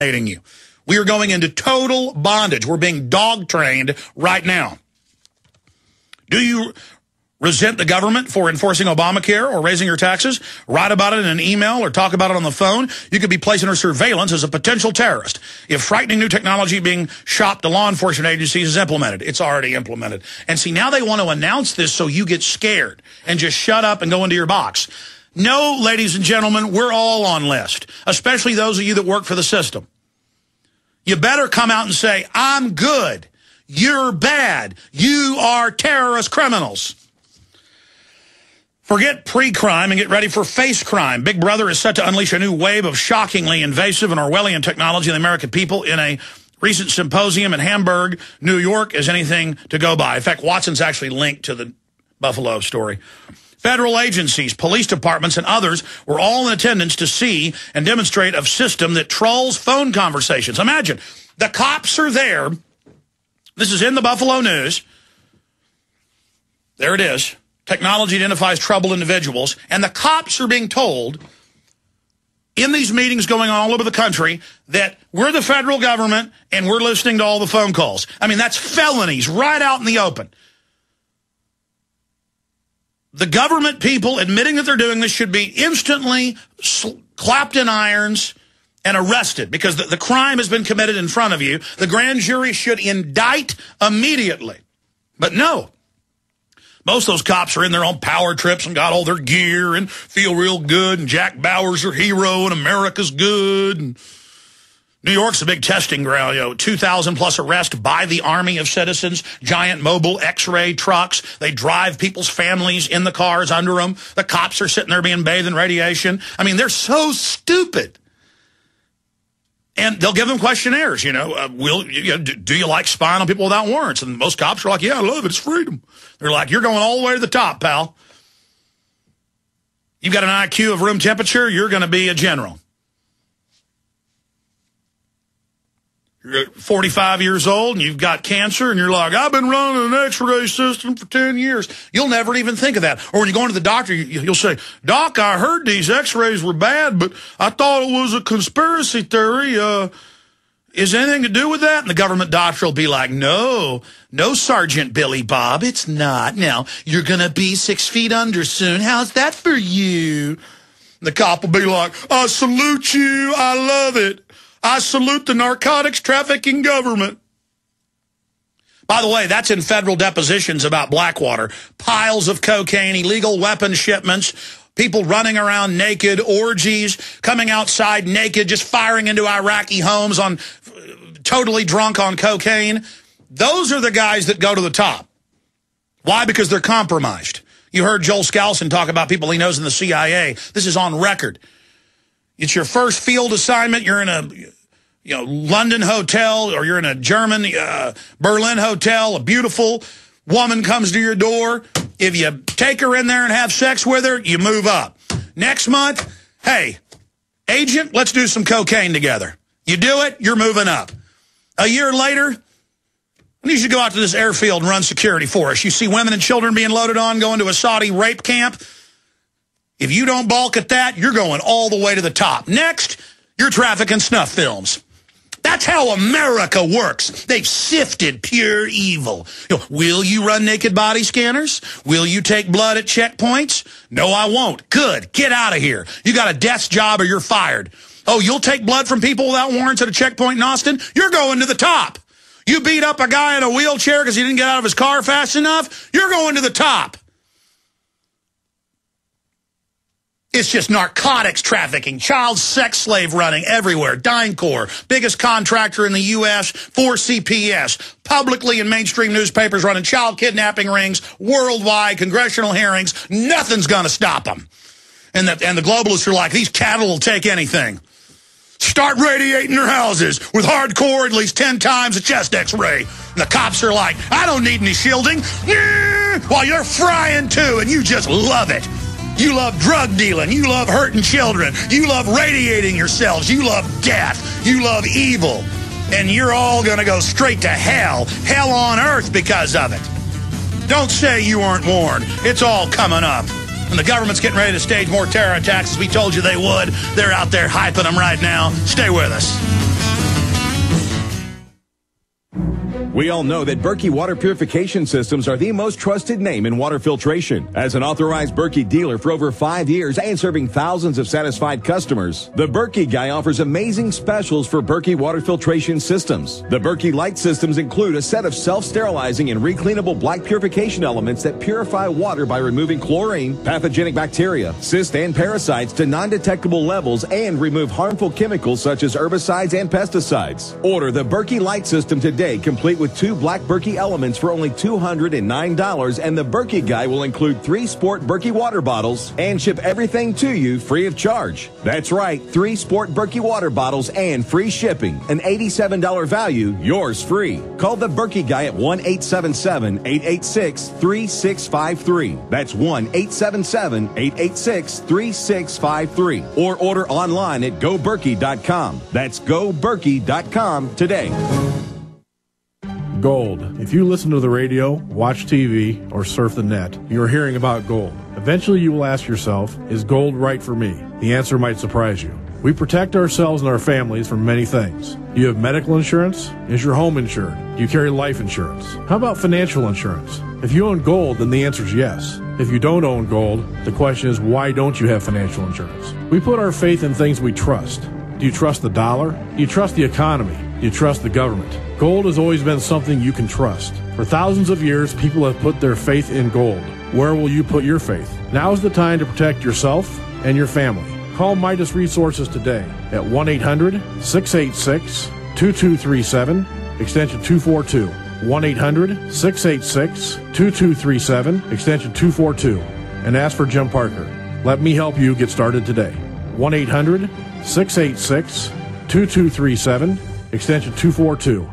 You. We are going into total bondage. We're being dog trained right now. Do you resent the government for enforcing Obamacare or raising your taxes? Write about it in an email or talk about it on the phone. You could be placed under surveillance as a potential terrorist if frightening new technology being shopped to law enforcement agencies is implemented. It's already implemented. And see, now they want to announce this so you get scared and just shut up and go into your box. No, ladies and gentlemen, we're all on list, especially those of you that work for the system. You better come out and say, I'm good, you're bad, you are terrorist criminals. Forget pre-crime and get ready for face crime. Big Brother is set to unleash a new wave of shockingly invasive and Orwellian technology on the American people in a recent symposium in Hamburg, New York, as anything to go by. In fact, Watson's actually linked to the Buffalo story. Federal agencies, police departments, and others were all in attendance to see and demonstrate a system that trolls phone conversations. Imagine, the cops are there. This is in the Buffalo News. There it is. Technology identifies troubled individuals. And the cops are being told in these meetings going on all over the country that we're the federal government and we're listening to all the phone calls. I mean, that's felonies right out in the open. The government people admitting that they're doing this should be instantly clapped in irons and arrested because the crime has been committed in front of you. The grand jury should indict immediately. But no. Most of those cops are in their own power trips and got all their gear and feel real good, and Jack Bauer's their hero and America's good. And New York's a big testing ground, 2,000 plus arrests by the army of citizens, giant mobile X-ray trucks. They drive people's families in the cars under them. The cops are sitting there being bathed in radiation. I mean, they're so stupid. And they'll give them questionnaires, do you like spying on people without warrants? And most cops are like, yeah, I love it, it's freedom. They're like, you're going all the way to the top, pal. You've got an IQ of room temperature, you're going to be a general. You're 45 years old and you've got cancer and you're like, I've been running an X-ray system for 10 years. You'll never even think of that. Or when you go into the doctor, you'll say, Doc, I heard these X-rays were bad, but I thought it was a conspiracy theory. Is anything to do with that? And the government doctor will be like, no, Sergeant Billy Bob, it's not. Now, you're going to be 6 feet under soon. How's that for you? The cop will be like, I salute you. I love it. I salute the narcotics trafficking government. By the way, that's in federal depositions about Blackwater. Piles of cocaine, illegal weapon shipments, people running around naked, orgies, coming outside naked, just firing into Iraqi homes on totally drunk on cocaine. Those are the guys that go to the top. Why? Because they're compromised. You heard Joel Skousen talk about people he knows in the CIA. This is on record. It's your first field assignment. You're in a London hotel, or you're in a German Berlin hotel. A beautiful woman comes to your door. If you take her in there and have sex with her, you move up. Next month, hey, agent, let's do some cocaine together. You do it, you're moving up. A year later, I need you to go out to this airfield and run security for us. You see women and children being loaded on, going to a Saudi rape camp. If you don't balk at that, you're going all the way to the top. Next, you're trafficking snuff films. That's how America works. They've sifted pure evil. Will you run naked body scanners? Will you take blood at checkpoints? No, I won't. Good. Get out of here. You got a desk job or you're fired. Oh, you'll take blood from people without warrants at a checkpoint in Austin? You're going to the top. You beat up a guy in a wheelchair because he didn't get out of his car fast enough? You're going to the top. It's just narcotics trafficking, child sex slave running everywhere. DynCorp, biggest contractor in the U.S. for CPS, publicly in mainstream newspapers running child kidnapping rings, worldwide, congressional hearings. Nothing's going to stop them. And the globalists are like, these cattle will take anything. Start radiating their houses with hardcore at least 10 times a chest X-ray. And the cops are like, I don't need any shielding. While you're frying too, and you just love it. You love drug dealing. You love hurting children. You love radiating yourselves. You love death. You love evil. And you're all going to go straight to hell. Hell on earth because of it. Don't say you weren't warned. It's all coming up. And the government's getting ready to stage more terror attacks as we told you they would. They're out there hyping them right now. Stay with us. We all know that Berkey water purification systems are the most trusted name in water filtration. As an authorized Berkey dealer for over 5 years and serving thousands of satisfied customers, the Berkey Guy offers amazing specials for Berkey water filtration systems. The Berkey Light systems include a set of self-sterilizing and recleanable black purification elements that purify water by removing chlorine, pathogenic bacteria, cysts, and parasites to non-detectable levels and remove harmful chemicals such as herbicides and pesticides. Order the Berkey Light system today, complete with 2 black Berkey elements for only $209, and the Berkey Guy will include 3 sport Berkey water bottles and ship everything to you free of charge. That's right, 3 sport Berkey water bottles and free shipping. An $87 value, yours free. Call the Berkey Guy at 1-877-886-3653. That's 1-877-886-3653. Or order online at goberkey.com. That's goberkey.com today. Gold. If you listen to the radio, watch TV, or surf the net, you're hearing about gold. Eventually you will ask yourself, is gold right for me? The answer might surprise you. We protect ourselves and our families from many things. Do you have medical insurance? Is your home insured? Do you carry life insurance? How about financial insurance? If you own gold, then the answer is yes. If you don't own gold, the question is, why don't you have financial insurance? We put our faith in things we trust. Do you trust the dollar? Do you trust the economy? Do you trust the government? Gold has always been something you can trust. For thousands of years, people have put their faith in gold. Where will you put your faith? Now is the time to protect yourself and your family. Call Midas Resources today at 1-800-686-2237, extension 242. 1-800-686-2237, extension 242. And ask for Jim Parker. Let me help you get started today. 1-800-686-2237, extension 242.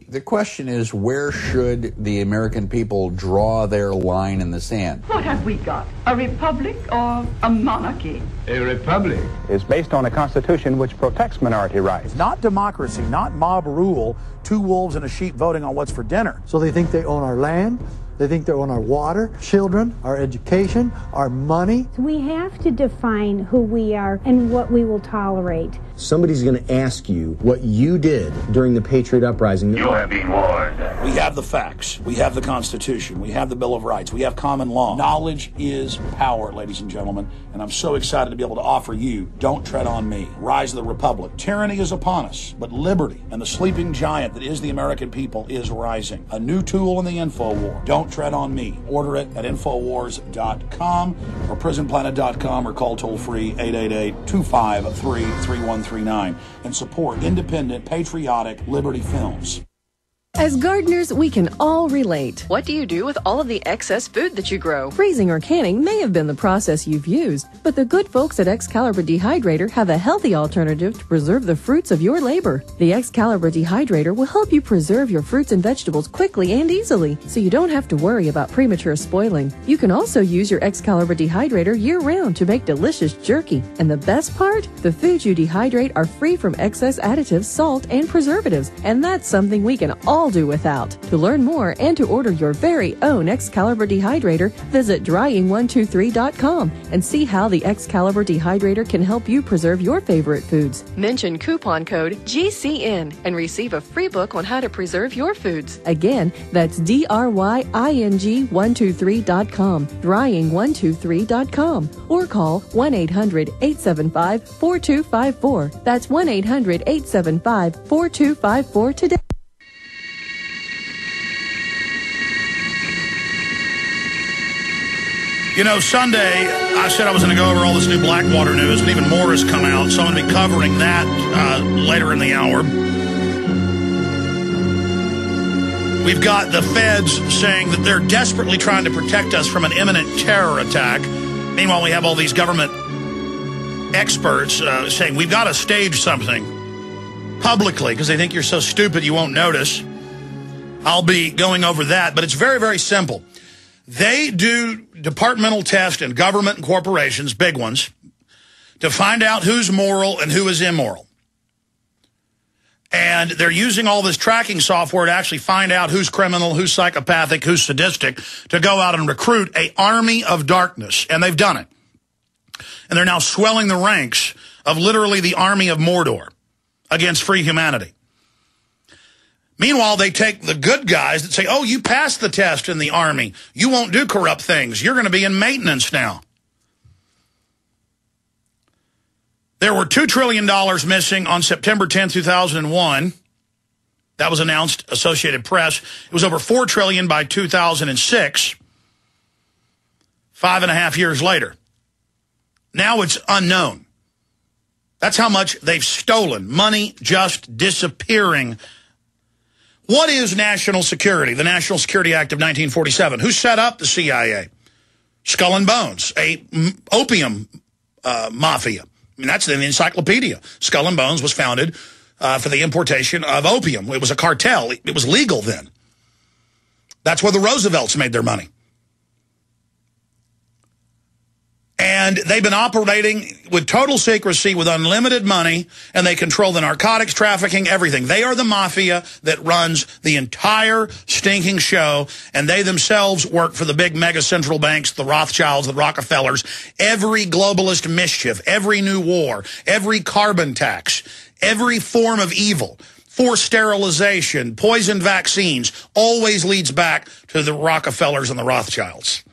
The question is, where should the American people draw their line in the sand? What have we got? A republic or a monarchy? A republic is based on a constitution which protects minority rights. Not democracy, not mob rule, 2 wolves and a sheep voting on what's for dinner. So they think they own our land, they think they own our water, children, our education, our money. We have to define who we are and what we will tolerate. Somebody's going to ask you what you did during the Patriot Uprising. You have been warned. We have the facts. We have the Constitution. We have the Bill of Rights. We have common law. Knowledge is power, ladies and gentlemen, and I'm so excited to be able to offer you Don't Tread on Me, Rise of the Republic. Tyranny is upon us, but liberty and the sleeping giant that is the American people is rising. A new tool in the info war. Don't Tread on Me. Order it at Infowars.com or PrisonPlanet.com or call toll-free 888-253-3139 and support independent, patriotic Liberty films. As gardeners, we can all relate. What do you do with all of the excess food that you grow? Freezing or canning may have been the process you've used, but the good folks at Excalibur Dehydrator have a healthy alternative to preserve the fruits of your labor. The Excalibur Dehydrator will help you preserve your fruits and vegetables quickly and easily, so you don't have to worry about premature spoiling. You can also use your Excalibur Dehydrator year-round to make delicious jerky. And the best part? The foods you dehydrate are free from excess additives, salt, and preservatives, and that's something we can all do without. To learn more and to order your very own Excalibur Dehydrator, visit drying123.com and see how the Excalibur Dehydrator can help you preserve your favorite foods. Mention coupon code GCN and receive a free book on how to preserve your foods. Again, that's drying123.com, drying123.com, or call 1-800-875-4254. That's 1-800-875-4254 today. You know, Sunday, I said I was going to go over all this new Blackwater news, and even more has come out, so I'm going to be covering that later in the hour. We've got the feds saying that they're desperately trying to protect us from an imminent terror attack. Meanwhile, we have all these government experts saying we've got to stage something publicly because they think you're so stupid you won't notice. I'll be going over that, but it's very, very simple. They do departmental tests in government and corporations, big ones, to find out who's moral and who is immoral. And they're using all this tracking software to actually find out who's criminal, who's psychopathic, who's sadistic, to go out and recruit an army of darkness. And they've done it. And they're now swelling the ranks of literally the army of Mordor against free humanity. Meanwhile, they take the good guys that say, oh, you passed the test in the Army. You won't do corrupt things. You're going to be in maintenance now. There were $2 trillion missing on September 10, 2001. That was announced, Associated Press. It was over $4 trillion by 2006, 5.5 years later. Now it's unknown. That's how much they've stolen. Money just disappearing. What is national security? The National Security Act of 1947. Who set up the CIA? Skull&Bones, a opium mafia. I mean, that's in the encyclopedia. Skull&Bones was founded for the importation of opium. It was a cartel. It was legal then. That's where the Roosevelts made their money. And they've been operating with total secrecy, with unlimited money, and they control the narcotics trafficking, everything. They are the mafia that runs the entire stinking show, and they themselves work for the big mega central banks, the Rothschilds, the Rockefellers, every globalist mischief, every new war, every carbon tax, every form of evil, forced sterilization, poisoned vaccines, always leads back to the Rockefellers and the Rothschilds.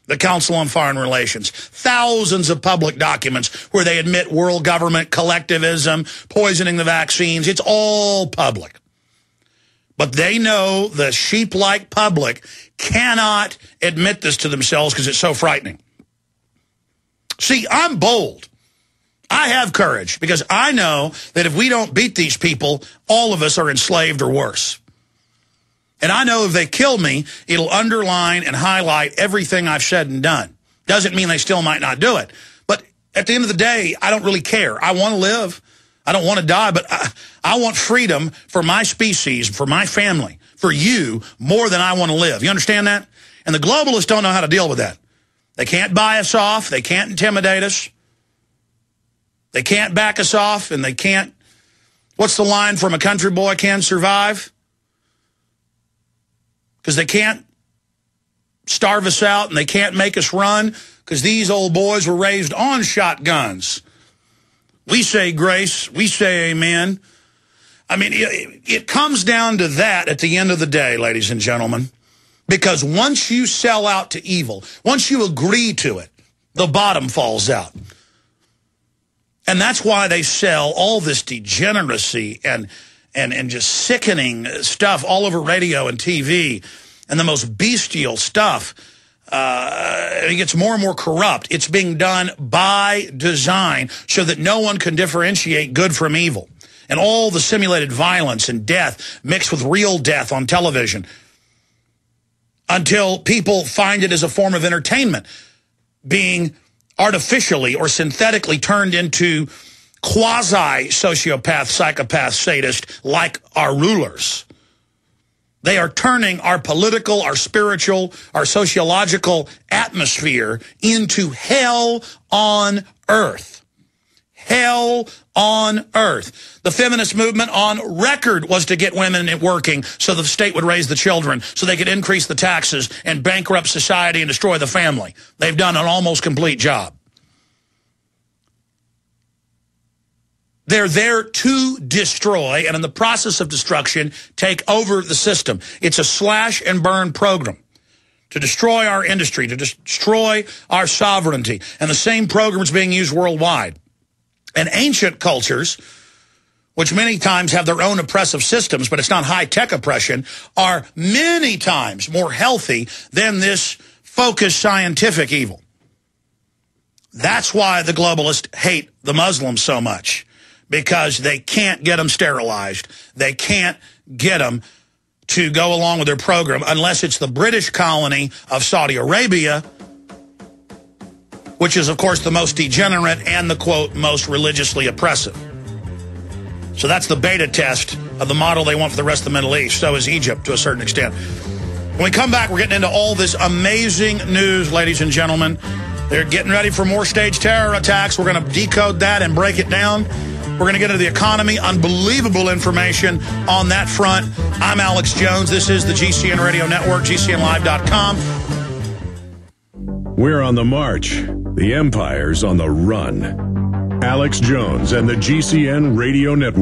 The Council on Foreign Relations. Thousands of public documents where they admit world government, collectivism, poisoning the vaccines. It's all public. But they know the sheep-like public cannot admit this to themselves because it's so frightening. See, I'm bold. I have courage because I know that if we don't beat these people, all of us are enslaved or worse. And I know if they kill me, it'll underline and highlight everything I've said and done. Doesn't mean they still might not do it. But at the end of the day, I don't really care. I want to live. I don't want to die, but I want freedom for my species, for my family, for you, more than I want to live. You understand that? And the globalists don't know how to deal with that. They can't buy us off. They can't intimidate us. They can't back us off, and they can't, what's the line from A Country Boy Can Survive? Because they can't starve us out and they can't make us run because these old boys were raised on shotguns. We say grace. We say amen. I mean, it comes down to that at the end of the day, ladies and gentlemen, because once you sell out to evil, once you agree to it, the bottom falls out. And that's why they sell all this degeneracy and just sickening stuff all over radio and TV, and the most bestial stuff. It gets more and more corrupt. It's being done by design so that no one can differentiate good from evil. And all the simulated violence and death mixed with real death on television until people find it as a form of entertainment, being artificially or synthetically turned into quasi-sociopath, psychopath, sadist, like our rulers. They are turning our political, our spiritual, our sociological atmosphere into hell on earth. Hell on earth. The feminist movement on record was to get women working so the state would raise the children, so they could increase the taxes and bankrupt society and destroy the family. They've done an almost complete job. They're there to destroy, and in the process of destruction, take over the system. It's a slash and burn program to destroy our industry, to destroy our sovereignty. And the same program is being used worldwide. And ancient cultures, which many times have their own oppressive systems, but it's not high-tech oppression, are many times more healthy than this focused scientific evil. That's why the globalists hate the Muslims so much. Because they can't get them sterilized. They can't get them to go along with their program unless it's the British colony of Saudi Arabia, which is, of course, the most degenerate and the, quote, most religiously oppressive. So that's the beta test of the model they want for the rest of the Middle East. So is Egypt to a certain extent. When we come back, we're getting into all this amazing news, ladies and gentlemen. They're getting ready for more staged terror attacks. We're going to decode that and break it down. We're going to get into the economy. Unbelievable information on that front. I'm Alex Jones. This is the GCN Radio Network, GCNlive.com. We're on the march. The empire's on the run. Alex Jones and the GCN Radio Network.